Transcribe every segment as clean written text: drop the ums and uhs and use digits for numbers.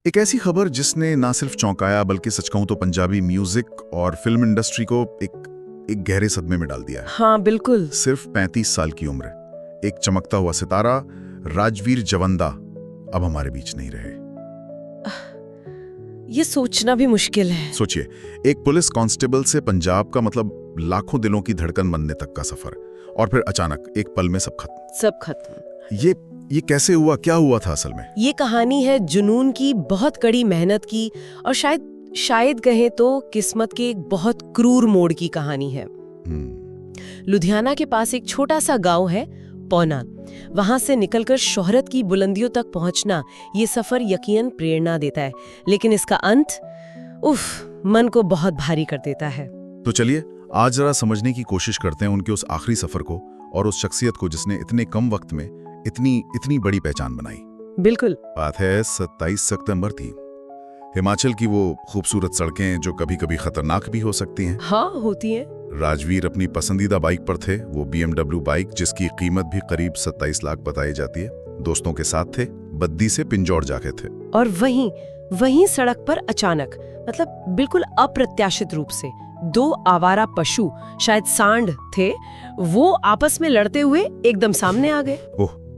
एक ऐसी खबर जिसने ना सिर्फ चौंकाया बल्कि सच कहूं तो पंजाबी म्यूजिक और फिल्म इंडस्ट्री को एक गहरे सदमे में डाल दिया है। हाँ बिल्कुल। सिर्फ 35 साल की उम्र, एक चमकता हुआ सितारा राजवीर जवंदा अब हमारे बीच नहीं रहे। ये सोचना भी मुश्किल है। सोचिए, एक पुलिस कांस्टेबल से पंजाब का मतलब लाखों दिलों की धड़कन बनने तक का सफर, और फिर अचानक एक पल में सब खत्म। सब खत्म। ये कैसे हुआ, क्या हुआ था असल में? ये कहानी है जुनून की, बहुत कड़ी मेहनत की, और शायद कहें तो किस्मत के एक बहुत क्रूर मोड़ की कहानी है। लुधियाना के पास एक छोटा सा गांव है पौना। वहां से निकलकर शोहरत की बुलंदियों तक पहुंचना, ये सफर यकीनन प्रेरणा देता है, लेकिन इसका अंत मन को बहुत भारी कर देता है। तो चलिए आज जरा समझने की कोशिश करते हैं उनके उस आखिरी सफर को और उस शख्सियत को जिसने इतने कम वक्त में इतनी बड़ी पहचान बनाई। बिल्कुल। बात है 27 सितंबर थी। हिमाचल की वो खूबसूरत सड़कें जो कभी कभी खतरनाक भी हो सकती हैं। हाँ, होती हैं। राजवीर अपनी पसंदीदा बाइक पर थे, वो BMW बाइक जिसकी कीमत भी करीब 27 लाख बताई जाती है। दोस्तों के साथ थे, बद्दी से पिंजौर जाके थे। और वहीं सड़क पर अचानक, मतलब बिल्कुल अप्रत्याशित रूप से, दो आवारा पशु, शायद सांड थे, वो आपस में लड़ते हुए एकदम सामने आ गए।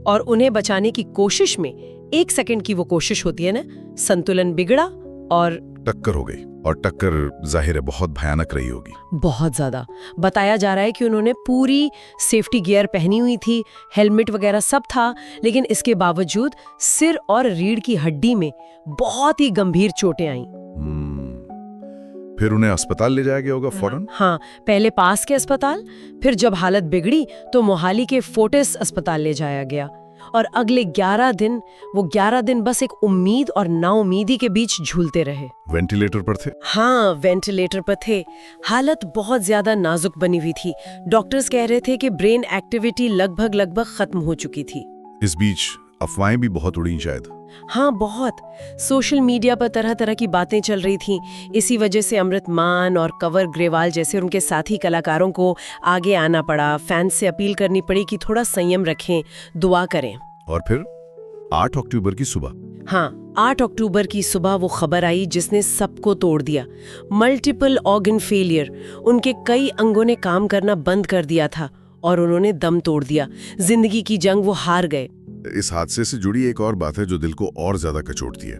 और उन्हें बचाने की कोशिश में, 1 सेकंड की वो कोशिश होती है ना, संतुलन बिगड़ा और टक्कर हो गई। और टक्कर जाहिर है बहुत भयानक रही होगी। बहुत ज्यादा। बताया जा रहा है कि उन्होंने पूरी सेफ्टी गियर पहनी हुई थी, हेलमेट वगैरह सब था, लेकिन इसके बावजूद सिर और रीढ़ की हड्डी में बहुत ही गंभीर चोटें आईं। फिर उन्हें अस्पताल ले जाया गया होगा फौरन? हाँ, पहले पास के अस्पताल, फिर जब हालत बिगड़ी तो मोहाली के फोर्टिस अस्पताल ले जाया गया। और अगले 11 दिन बस एक उम्मीद और नाउमीदी के बीच झूलते रहे। वेंटिलेटर पर थे? हाँ, वेंटिलेटर पर थे। हालत बहुत ज्यादा नाजुक बनी हुई थी। डॉक्टर्स कह रहे थे कि ब्रेन एक्टिविटी लगभग खत्म हो चुकी थी। इस बीच अफवाहें भी बहुत उड़ी शायद। हाँ, बहुत। सोशल मीडिया पर तरह तरह की बातें चल रही थीं। इसी वजह से अमृत मान और कंवर ग्रेवाल जैसे उनके साथी कलाकारों को आगे आना पड़ा। फैंस से अपील करनी पड़ी कि थोड़ा संयम रखें, दुआ करें। और फिर 8 अक्टूबर की सुबह? हाँ, 8 अक्टूबर की सुबह वो खबर आई जिसने सबको तोड़ दिया। Multiple organ failure. उनके कई अंगों ने काम करना बंद कर दिया था और उन्होंने दम तोड़ दिया। जिंदगी की जंग वो हार गए। इस हादसे से जुड़ी एक और बात है जो दिल को और ज्यादा कचोटती है।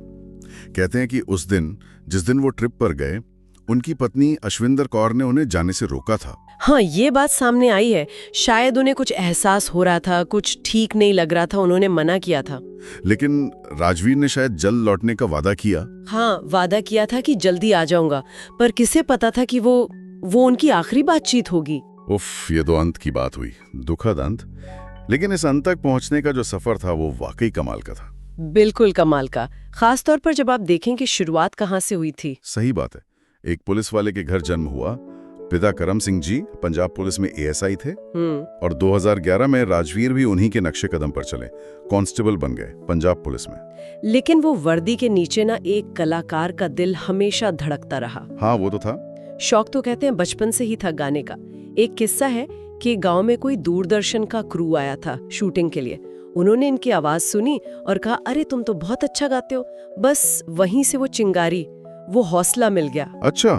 कहते हैं कि उस दिन, जिस दिन वो ट्रिप पर गए, उनकी पत्नी अश्विंदर कौर ने उन्हें जाने से रोका था। हाँ, ये बात सामने आई है। शायद उन्हें कुछ एहसास हो रहा था, कुछ ठीक नहीं लग रहा था, उन्होंने मना किया था। लेकिन राजवीर ने शायद जल्द लौटने का वादा किया। हाँ, वादा किया था कि जल्दी आ जाऊंगा, पर किसे पता था कि वो उनकी आखिरी बातचीत होगी। उफ, ये तो अंत की बात हुई, दुखद अंत। लेकिन इस अंत तक पहुंचने का जो सफर था वो वाकई कमाल का था। बिल्कुल कमाल का, खास तौर पर जब आप देखें कि शुरुआत कहां से हुई थी। सही बात है। एक पुलिस वाले के घर जन्म हुआ। पिता करम सिंह जी पंजाब पुलिस में ASI थे और 2011 में राजवीर भी उन्हीं के नक्शे कदम पर चले, कांस्टेबल बन गए पंजाब पुलिस में। लेकिन वो वर्दी के नीचे ना एक कलाकार का दिल हमेशा धड़कता रहा। हाँ, वो तो था। शौक तो कहते हैं बचपन से ही था गाने का। एक किस्सा है कि गांव में कोई दूरदर्शन का क्रू आया था शूटिंग के लिए। उन्होंने इनकी आवाज सुनी और कहा, अरे तुम तो बहुत अच्छा गाते हो। बस वहीं से वो चिंगारी, वो हौसला मिल गया। अच्छा।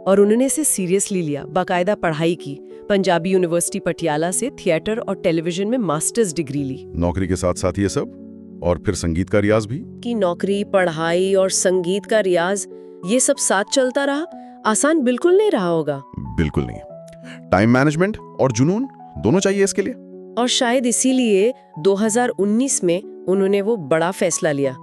और उन्होंने इसे सीरियसली लिया, बाकायदा पढ़ाई की। पंजाबी यूनिवर्सिटी पटियाला से थिएटर और टेलीविजन में मास्टर्स डिग्री ली। नौकरी के साथ साथ ये सब, और फिर संगीत का रियाज भी। कि नौकरी, पढ़ाई और संगीत का रियाज, ये सब साथ चलता रहा। आसान बिल्कुल नहीं रहा होगा। बिल्कुल नहीं। टाइम मैनेजमेंट और जुनून दोनों चाहिए इसके लिए। और शायद इसीलिए 2019 में उन्होंने वो बड़ा फैसला लिया।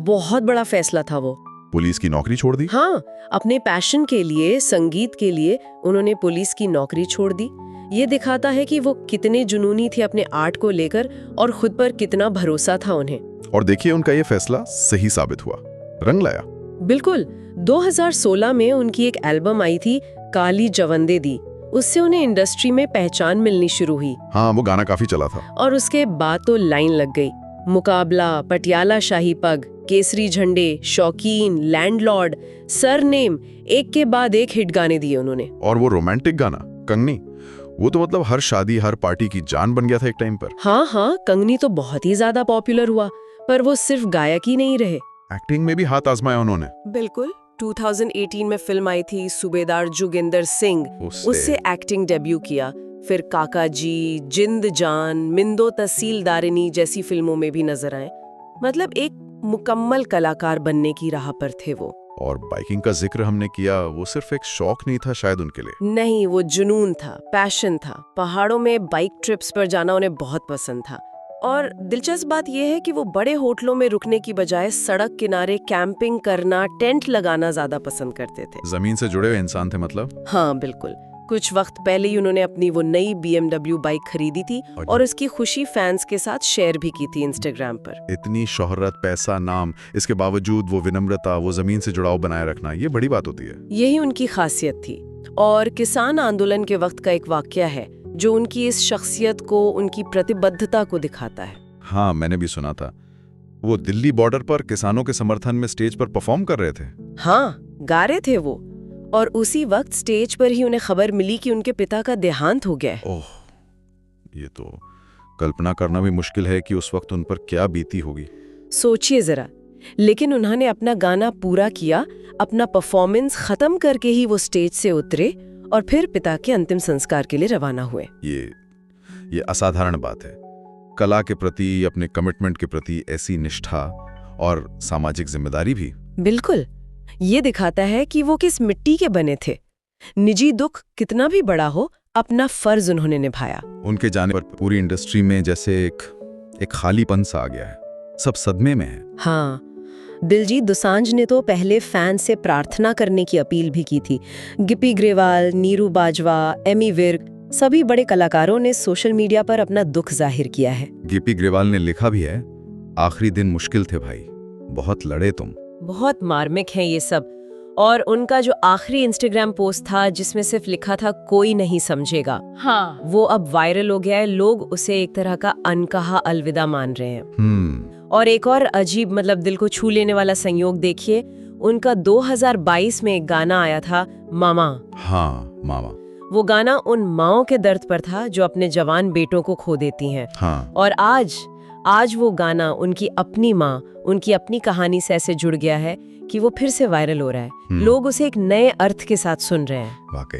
बहुत बड़ा फैसला था वो। पुलिस की नौकरी छोड़ दी? हाँ, अपने पैशन के लिए, संगीत के लिए उन्होंने पुलिस की नौकरी छोड़ दी। ये दिखाता है कि वो कितने जुनूनी थे अपने आर्ट को लेकर और खुद पर कितना भरोसा था उन्हें। और देखिए उनका ये फैसला सही साबित हुआ, रंग लाया। बिल्कुल। 2016 में उनकी एक एल्बम आई थी, काली जवंदे दी। उससे उन्हें इंडस्ट्री में पहचान मिलनी शुरू हुई। हाँ, वो गाना काफी चला था। और उसके बाद तो लाइन लग गई। मुकाबला, पटियाला शाही पग, केसरी झंडे, शौकीन, लैंडलॉर्ड, सरनेम, एक के बाद एक हिट गाने दिए उन्होंने। और वो रोमांटिक गाना कंगनी, वो तो मतलब हर शादी, हर पार्टी की जान बन गया था एक टाइम पर। हाँ, कंगनी तो बहुत ही ज्यादा पॉपुलर हुआ, पर वो सिर्फ गायक ही नहीं रहे। एक्टिंग में भी हाथ आजमाया उन्होंने। बिल्कुल। 2018 में फिल्म आई थी सूबेदार जोगिंदर सिंह, उससे एक्टिंग डेब्यू किया। फिर काका जी, जिंद जान, मिंदो तहसीलदारिनी जैसी फिल्मों में भी नजर आए। मतलब एक मुकम्मल कलाकार बनने की राह पर थे वो। और बाइकिंग का जिक्र हमने किया, वो सिर्फ एक शौक नहीं था शायद उनके लिए। नहीं, वो जुनून था, पैशन था। पहाड़ों में बाइक ट्रिप्स पर जाना उन्हें बहुत पसंद था। और दिलचस्प बात यह है कि वो बड़े होटलों में रुकने की बजाय सड़क किनारे कैंपिंग करना, टेंट लगाना ज्यादा पसंद करते थे। जमीन से जुड़े हुए इंसान थे मतलब। हाँ बिल्कुल। कुछ वक्त पहले ही उन्होंने अपनी वो नई BMW बाइक खरीदी थी और उसकी खुशी फैंस के साथ शेयर भी की थी इंस्टाग्राम पर। इतनी शोहरत, पैसा, नाम, इसके बावजूद वो विनम्रता, वो जमीन से जुड़ाव बनाए रखना, ये बड़ी बात होती है। यही उनकी खासियत थी। और किसान आंदोलन के वक्त का एक वाकया है जो उनकी इस शख्सियत को, उनकी प्रतिबद्धता को दिखाता है। हाँ, मैंने भी सुना था। वो दिल्ली बॉर्डर पर किसानों के समर्थन में स्टेज पर परफॉर्म कर रहे थे। हाँ, गा रहे थे वो। और उसी वक्त स्टेज पर ही उन्हें खबर मिली कि उनके पिता का देहांत हो गया है। ओह, ये तो कल्पना करना भी मुश्किल है कि उस वक्त उन पर क्या बीती होगी। सोचिए जरा। लेकिन उन्होंने अपना गाना पूरा किया, अपना परफॉर्मेंस खत्म करके ही वो स्टेज से उतरे और फिर पिता के अंतिम संस्कार के लिए रवाना हुए। ये असाधारण बात है। कला के प्रति, अपने कमिटमेंट के प्रति ऐसी निष्ठा और सामाजिक जिम्मेदारी भी। बिल्कुल। ये दिखाता है कि वो किस मिट्टी के बने थे। निजी दुख कितना भी बड़ा हो, अपना फर्ज उन्होंने निभाया। उनके जाने पर पूरी इंडस्ट्री में जैसे एक खालीपन सा आ गया है। सब सदमे में है। हाँ, दिलजीत दोसांझ ने तो पहले फैन से प्रार्थना करने की अपील भी की थी। गिप्पी ग्रेवाल, नीरू बाजवा, एमी विर्क, सभी बड़े कलाकारों ने सोशल मीडिया पर अपना दुख जाहिर किया है। गिप्पी ग्रेवाल ने लिखा भी है, आखिरी दिन मुश्किल थे भाई, बहुत लड़े तुम। बहुत मार्मिक है ये सब। और उनका जो आखिरी इंस्टाग्राम पोस्ट था जिसमें सिर्फ लिखा था कोई नहीं समझेगा, हाँ, वो अब वायरल हो गया है। लोग उसे एक तरह का अनकहा अलविदा मान रहे हैं। और एक और अजीब, मतलब दिल को छू लेने वाला संयोग देखिए, उनका 2022 में एक गाना आया था, मामा। हाँ, मामा। वो गाना उन माओं के दर्द पर था जो अपने जवान बेटों को खो देती हैं। हाँ। और आज वो गाना उनकी अपनी माँ, उनकी अपनी कहानी से ऐसे जुड़ गया है कि वो फिर से वायरल हो रहा है। लोग उसे एक नए अर्थ के साथ सुन रहे हैं। वाकई,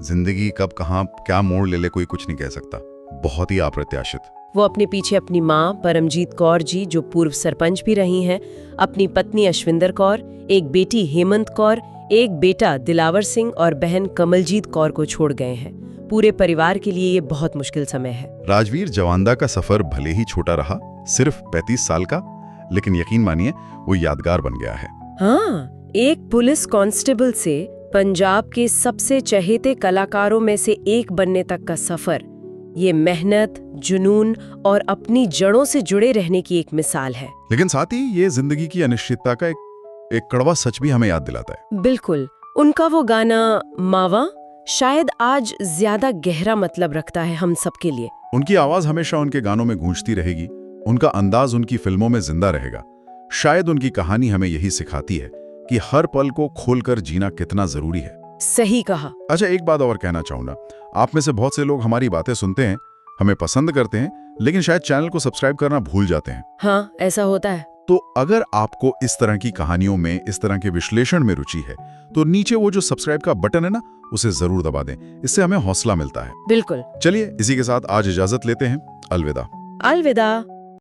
जिंदगी कब कहाँ क्या मोड़ ले कोई कुछ नहीं कह सकता। बहुत ही अप्रत्याशित। वो अपने पीछे अपनी माँ परमजीत कौर जी, जो पूर्व सरपंच भी रही हैं, अपनी पत्नी अश्विंदर कौर, एक बेटी हेमंत कौर, एक बेटा दिलावर सिंह और बहन कमलजीत कौर को छोड़ गए हैं। पूरे परिवार के लिए ये बहुत मुश्किल समय है। राजवीर जवांदा का सफर भले ही छोटा रहा, सिर्फ 35 साल का, लेकिन यकीन मानिए वो यादगार बन गया है। हाँ, एक पुलिस कांस्टेबल से पंजाब के सबसे चहेते कलाकारों में से एक बनने तक का सफर, ये मेहनत, जुनून और अपनी जड़ों से जुड़े रहने की एक मिसाल है। लेकिन साथ ही ये जिंदगी की अनिश्चितता का एक कड़वा सच भी हमें याद दिलाता है। बिल्कुल। उनका वो गाना मावा शायद आज ज्यादा गहरा मतलब रखता है हम सबके लिए। उनकी आवाज हमेशा उनके गानों में गूंजती रहेगी, उनका अंदाज उनकी फिल्मों में जिंदा रहेगा। शायद उनकी कहानी हमें यही सिखाती है कि हर पल को खोलकर जीना कितना जरूरी है। सही कहा। अच्छा, एक बात और कहना चाहूंगा। आप में से बहुत से लोग हमारी बातें सुनते हैं, हमें पसंद करते हैं, लेकिन शायद चैनल को सब्सक्राइब करना भूल जाते हैं। हाँ, ऐसा होता है। तो अगर आपको इस तरह की कहानियों में, इस तरह के विश्लेषण में रुचि है, तो नीचे वो जो सब्सक्राइब का बटन है ना, उसे जरूर दबा दें। इससे हमें हौसला मिलता है। बिल्कुल। चलिए, इसी के साथ आज इजाजत लेते हैं। अलविदा। अलविदा।